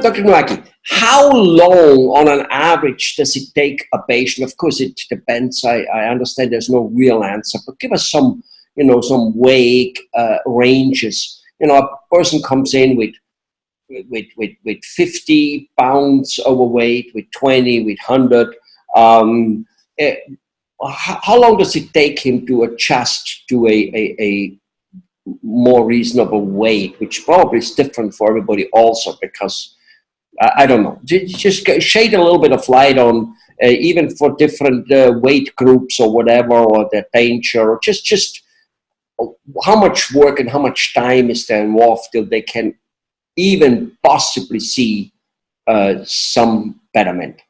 Dr. Nuaki, how long on an average does it take a patient? Of course, it depends. I understand there's no real answer, but give us some, some vague ranges. A person comes in with 50 pounds overweight, with 20, with 100. How long does it take him to adjust to a more reasonable weight, which probably is different for everybody also, because I don't know. Just shade a little bit of light on even for different weight groups or whatever, or the danger, or just how much work and how much time is there involved till they can even possibly see some betterment.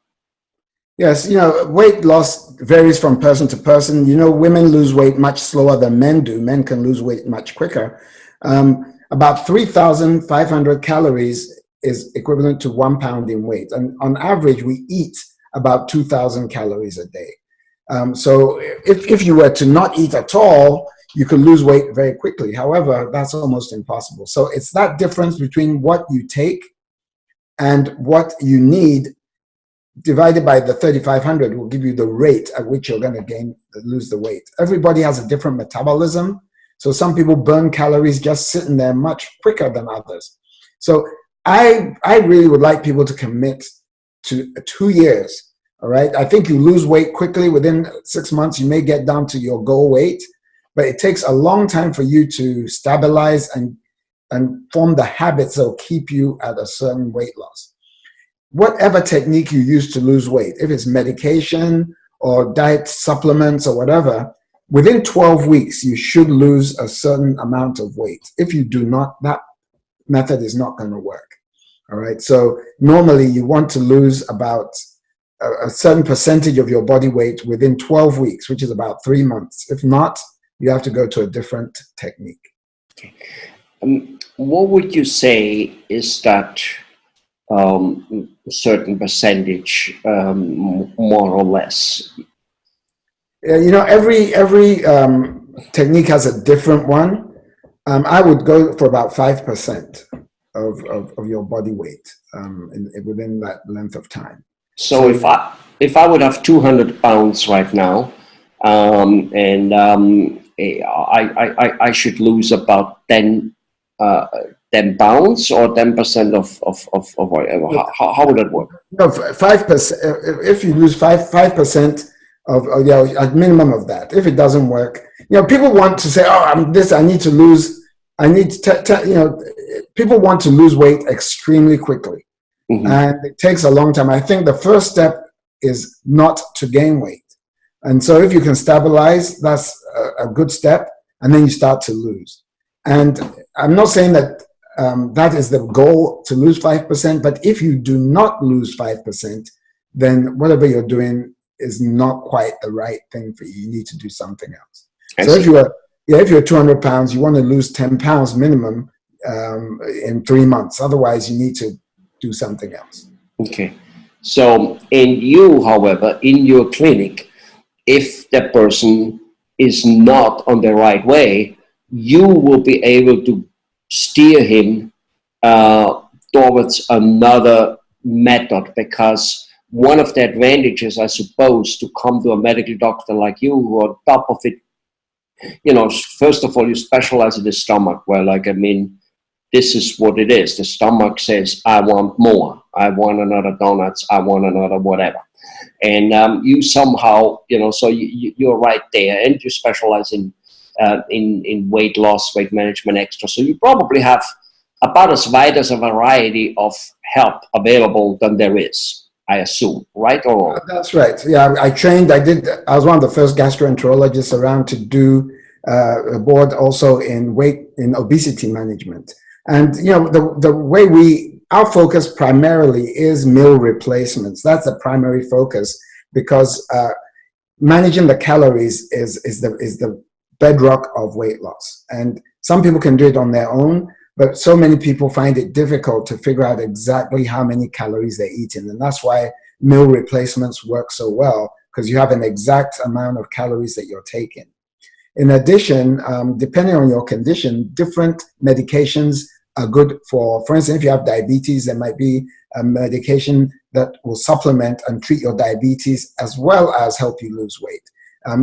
Yes, weight loss varies from person to person. Women lose weight much slower than men do. Men can lose weight much quicker. About 3,500 calories is equivalent to 1 pound in weight. And on average, we eat about 2,000 calories a day. So if you were to not eat at all, you could lose weight very quickly. However, that's almost impossible. So it's that difference between what you take and what you need divided by the 3,500 will give you the rate at which you're going to lose the weight. Everybody has a different metabolism. So some people burn calories just sitting there much quicker than others. So I really would like people to commit to 2 years. All right. I think you lose weight quickly. Within 6 months, you may get down to your goal weight, but it takes a long time for you to stabilize and form the habits that will keep you at a certain weight loss. Whatever technique you use to lose weight, if it's medication or diet supplements or whatever, within 12 weeks, you should lose a certain amount of weight. If you do not, that method is not going to work. All right. So normally you want to lose about a certain percentage of your body weight within 12 weeks, which is about 3 months. If not, you have to go to a different technique. Okay. What would you say is that certain percentage, more or less? Every technique has a different one. I would go for about 5% of your body weight within that length of time. So if I would have 200 pounds right now, and I should lose about 10 pounds or 10% of whatever. How would that work? No, 5%. If you lose 5% of a minimum of that. If it doesn't work, people want to say, "Oh, I need to lose. People want to lose weight extremely quickly, and it takes a long time. I think the first step is not to gain weight, and so if you can stabilize, that's a good step, and then you start to lose. And I'm not saying that that is the goal, to lose 5%, but if you do not lose 5%, then whatever you're doing is not quite the right thing for you. You need to do something else. So if you're 200 pounds, you want to lose 10 pounds minimum in 3 months. Otherwise, you need to do something else. Okay. So however, in your clinic, if the person is not on the right way, you will be able to steer him towards another method, because one of the advantages, I suppose, to come to a medical doctor like you, who on top of it, first of all, you specialize in the stomach. Well, this is what it is. The stomach says, I want more. I want another donuts. I want another whatever. And you somehow, so you're right there, and you specialize in weight loss, weight management, extra. So you probably have about as wide as a variety of help available than there is, I assume, right or wrong? That's right. Yeah, I was one of the first gastroenterologists around to do a board also in obesity management. And, the way our focus primarily is meal replacements. That's the primary focus, because managing the calories is the bedrock of weight loss. And some people can do it on their own, but so many people find it difficult to figure out exactly how many calories they're eating. And that's why meal replacements work so well, because you have an exact amount of calories that you're taking. In addition, depending on your condition, different medications are good for instance, if you have diabetes, there might be a medication that will supplement and treat your diabetes as well as help you lose weight.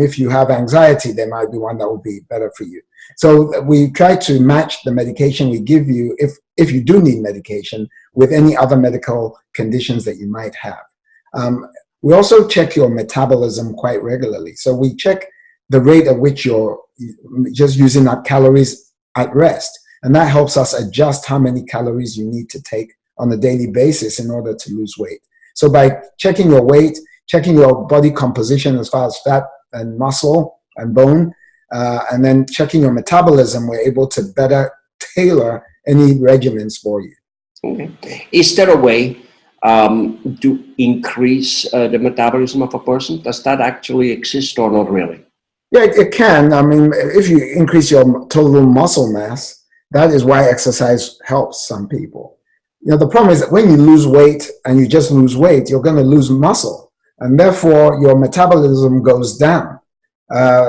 If you have anxiety, there might be one that will be better for you. So we try to match the medication we give you, if you do need medication, with any other medical conditions that you might have. We also check your metabolism quite regularly. So we check the rate at which you're just using up calories at rest. And that helps us adjust how many calories you need to take on a daily basis in order to lose weight. So by checking your weight, checking your body composition as far as fat and muscle and bone, and then checking your metabolism, we're able to better tailor any regimens for you. Okay. Is there a way to increase the metabolism of a person? Does that actually exist or not really? Yeah, it can. I mean, if you increase your total muscle mass, that is why exercise helps some people. You know, the problem is that when you lose weight and you just lose weight, you're going to lose muscle, and therefore your metabolism goes down.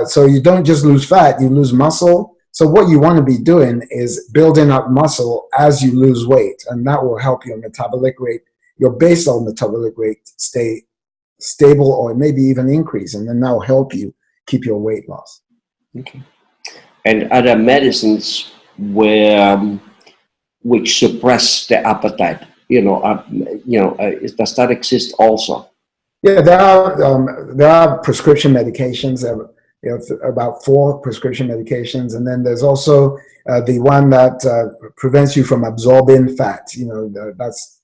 So you don't just lose fat, you lose muscle. So what you want to be doing is building up muscle as you lose weight, and that will help your metabolic rate, your basal metabolic rate, stay stable or maybe even increase, and then that will help you keep your weight loss. Okay. And other medicines which suppress the appetite, does that exist also? Yeah, there are prescription medications. About 4 prescription medications, and then there's also the one that prevents you from absorbing fat. That's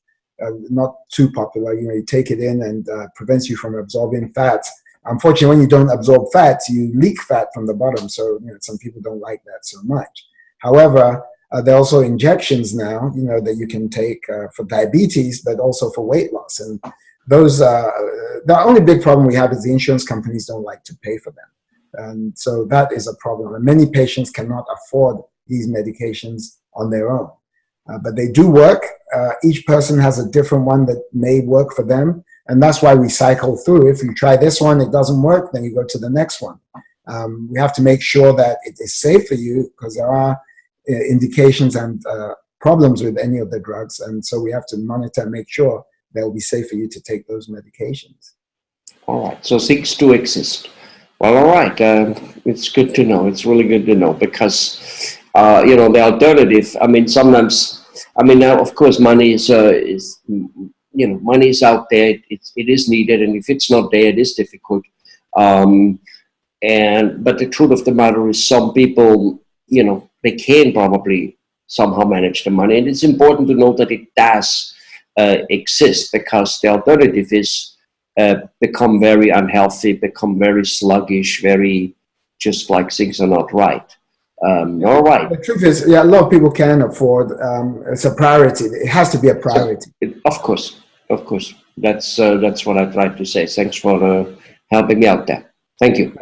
not too popular. You take it in and prevents you from absorbing fat. Unfortunately, when you don't absorb fat, you leak fat from the bottom. So some people don't like that so much. However, there are also injections now, that you can take for diabetes, but also for weight loss. And those, the only big problem we have is the insurance companies don't like to pay for them. And so that is a problem. And many patients cannot afford these medications on their own. But they do work. Each person has a different one that may work for them. And that's why we cycle through. If you try this one, it doesn't work, then you go to the next one. We have to make sure that it is safe for you, because there are indications and problems with any of the drugs. And so we have to monitor and make sure that it will be safe for you to take those medications. All right. So things do exist. Well, all right. It's good to know. It's really good to know, because, the alternative, sometimes, now, of course, money is money is out there. It is needed. And if it's not there, it is difficult. But the truth of the matter is, some people, they can probably somehow manage the money. And it's important to know that it does exist, because the alternative is, become very unhealthy, become very sluggish, very just like things are not right. All right. The truth is, a lot of people can afford. It's a priority. It has to be a priority. Of course. That's what I tried to say. Thanks for helping me out there. Thank you.